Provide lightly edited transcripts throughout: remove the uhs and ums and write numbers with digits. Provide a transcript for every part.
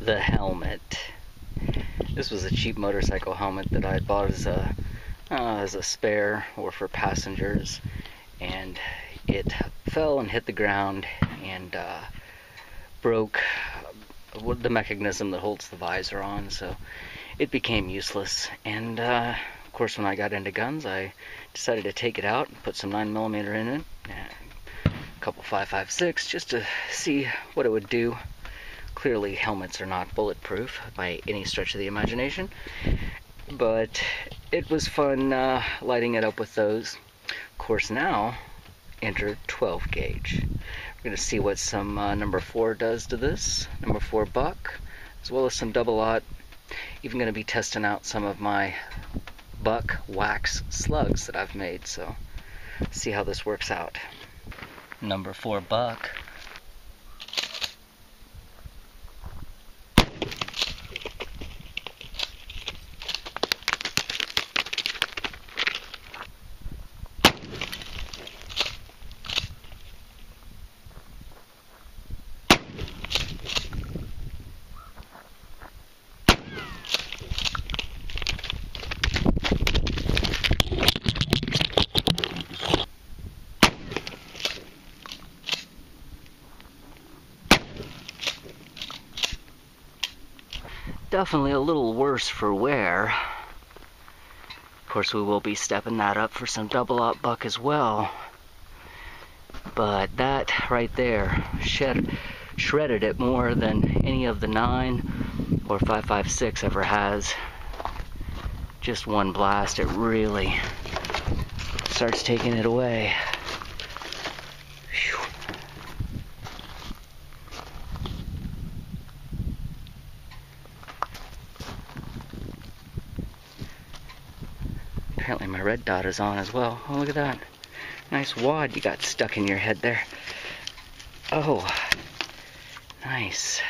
the helmet. This was a cheap motorcycle helmet that I had bought as a spare or for passengers, and it fell and hit the ground and broke the mechanism that holds the visor on, so it became useless. And of course, when I got into guns, I decided to take it out and put some 9mm in it, and a couple 5.56 just to see what it would do. Clearly, helmets are not bulletproof by any stretch of the imagination, but it was fun lighting it up with those. Of course, now enter 12 gauge. We're going to see what some number 4 does to this, number 4 buck, as well as some double-aught. Even going to be testing out some of my buck wax slugs that I've made, so see how this works out. Number 4 buck. Definitely a little worse for wear. Of course, we will be stepping that up for some double-aught buck as well. But that right there shredded it more than any of the 9 or 5.56 ever has. Just one blast, it really starts taking it away. Apparently my red dot is on as well. Oh, look at that. Nice wad you got stuck in your head there. Oh, nice.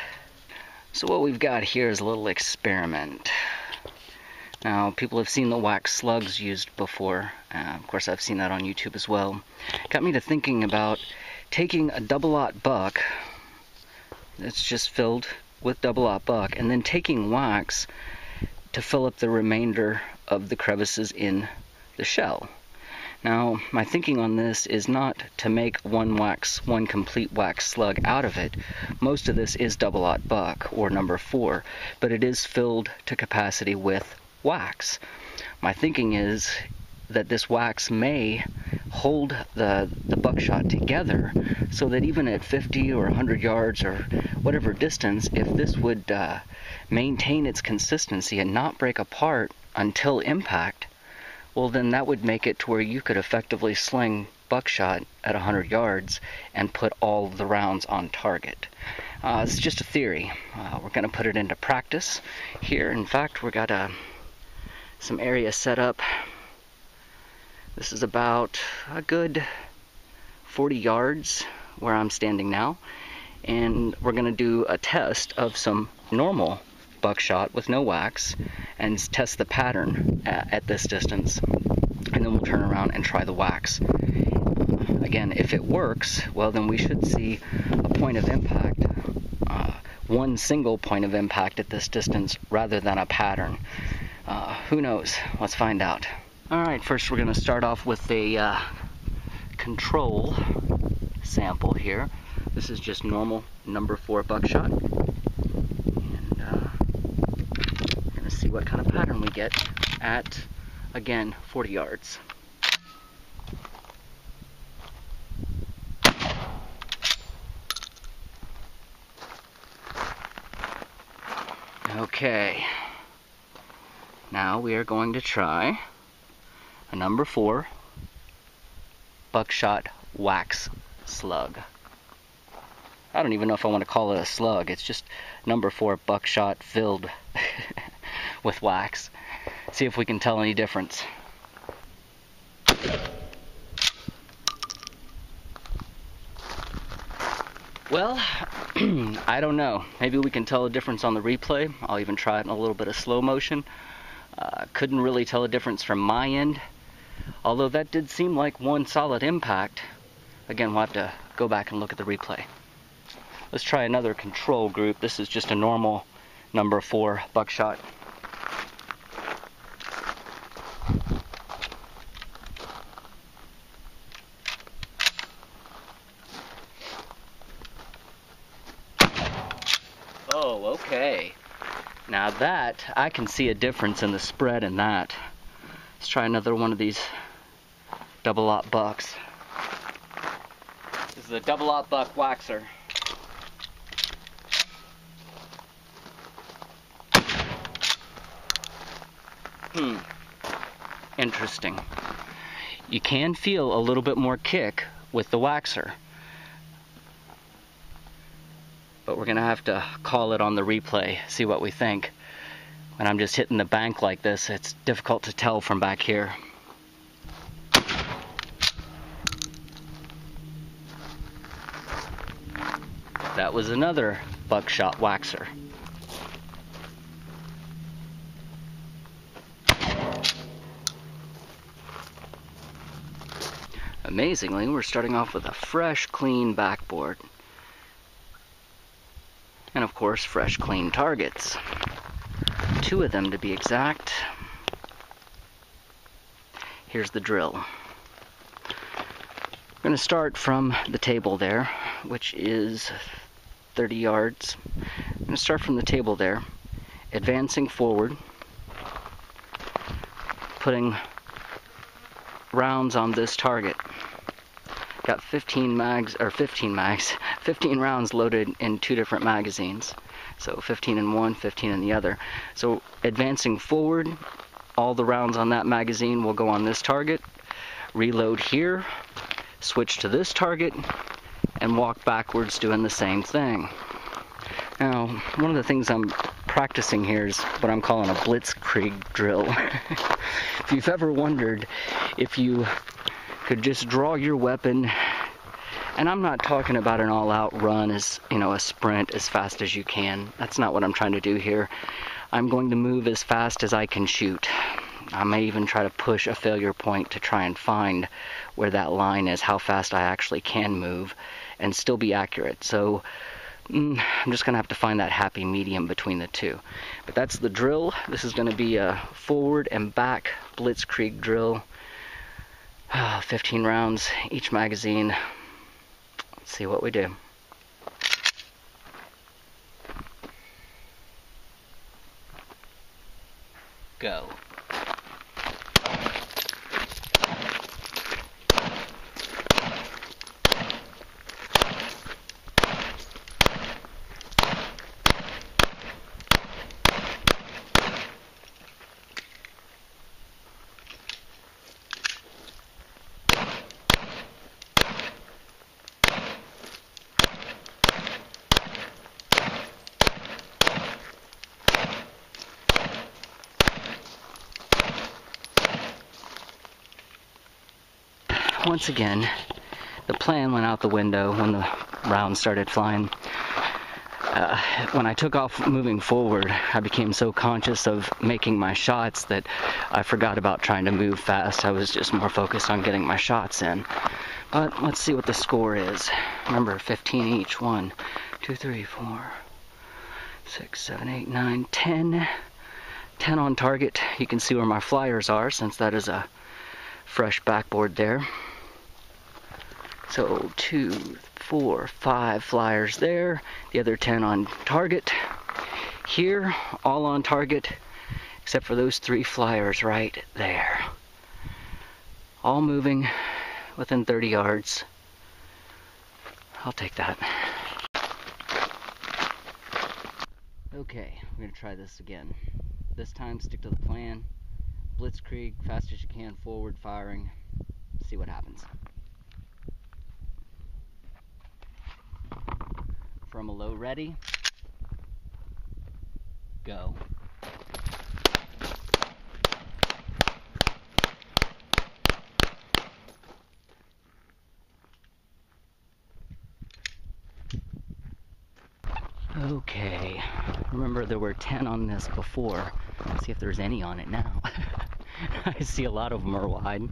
So what we've got here is a little experiment. Now, people have seen the wax slugs used before. Of course, I've seen that on YouTube as well. Got me to thinking about taking a double-aught buck that's just filled with double-aught buck, and then taking wax to fill up the remainder of the crevices in the shell. Now, my thinking on this is not to make one complete wax slug out of it. Most of this is double-aught buck, or number 4, but it is filled to capacity with wax. My thinking is that this wax may hold the buckshot together, so that even at 50 or 100 yards or whatever distance, if this would maintain its consistency and not break apart until impact, well, then that would make it to where you could effectively sling buckshot at 100 yards and put all of the rounds on target. It's just a theory. We're going to put it into practice here. In fact, we've got some area set up. This is about a good 40 yards where I'm standing now, and we're going to do a test of some normal buckshot with no wax and test the pattern at this distance, and then we'll turn around and try the wax. Again, if it works, well, then we should see a point of impact, one single point of impact at this distance rather than a pattern. Who knows? Let's find out. Alright, first we're going to start off with a control sample here. This is just normal number 4 buckshot. And we're going to see what kind of pattern we get at, again, 40 yards. Okay. Now we are going to try a number 4 buckshot wax slug. I don't even know if I want to call it a slug. It's just number 4 buckshot filled with wax. See if we can tell any difference. Well, I don't know. Maybe we can tell a difference on the replay. I'll even try it in a little bit of slow motion. Couldn't really tell a difference from my end, although that did seem like one solid impact. Again, we'll have to go back and look at the replay. Let's try another control group. This is just a normal number 4 buckshot. Oh, okay. Now that, I can see a difference in the spread in that. Let's try another one of these double-aught bucks. This is a double-aught buck waxer. Interesting. You can feel a little bit more kick with the waxer, but we're gonna have to call it on the replay, see what we think. When I'm just hitting the bank like this, it's difficult to tell from back here. That was another buckshot waxer. Amazingly, we're starting off with a fresh, clean backboard. And of course, fresh, clean targets. 2 of them to be exact. Here's the drill. We're going to start from the table there, which is 30 yards. I'm going to start from the table there, advancing forward, putting rounds on this target. Got 15 rounds loaded in 2 different magazines. So 15 in one, 15 in the other. So advancing forward, all the rounds on that magazine will go on this target, reload here, switch to this target, and walk backwards doing the same thing. Now, one of the things I'm practicing here is what I'm calling a Blitzkrieg drill. If you've ever wondered if you could just draw your weapon, and I'm not talking about an all-out run, as you know, a sprint as fast as you can. That's not what I'm trying to do here. I'm going to move as fast as I can shoot. I may even try to push a failure point to try and find where that line is, how fast I actually can move and still be accurate. So I'm just going to have to find that happy medium between the two. But that's the drill. This is going to be a forward and back Blitzkrieg drill. 15 rounds each magazine. Let's see what we do. Go. Once again, the plan went out the window when the rounds started flying. When I took off moving forward, I became so conscious of making my shots that I forgot about trying to move fast. I was just more focused on getting my shots in. But let's see what the score is. Remember, 15 each. 1, 2, 3, 4, 6, 7, 8, 9, 10. 10 on target. You can see where my flyers are, since that is a fresh backboard there. So 2, 4, 5 flyers there. The other 10 on target. Here, all on target, except for those 3 flyers right there. All moving within 30 yards. I'll take that. Okay, we're gonna try this again. This time, stick to the plan. Blitzkrieg, fast as you can, forward firing. See what happens. From a low ready, go. Okay, remember there were 10 on this before. Let's see if there's any on it now. I see a lot of them are wide.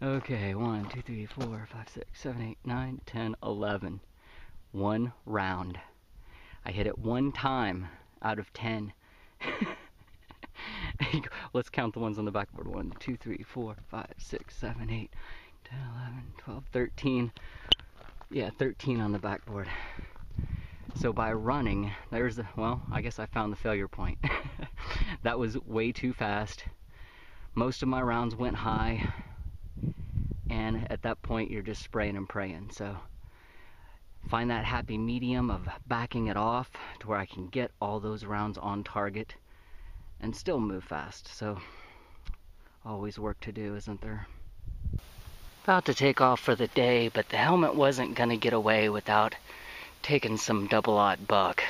Okay, 1, 2, 3, 4, 5, 6, 7, 8, 9, 10, 11. 1 round. I hit it 1 time out of 10. Let's count the ones on the backboard. 1, 2, 3, 4, 5, 6, 7, 8, 10, 11, 12, 13. Yeah, 13 on the backboard. So by running, there's the, well, I guess I found the failure point. That was way too fast. Most of my rounds went high, and at that point you're just spraying and praying. So find that happy medium of backing it off to where I can get all those rounds on target and still move fast. So always work to do, isn't there? About to take off for the day, but the helmet wasn't gonna get away without taking some double-aught buck.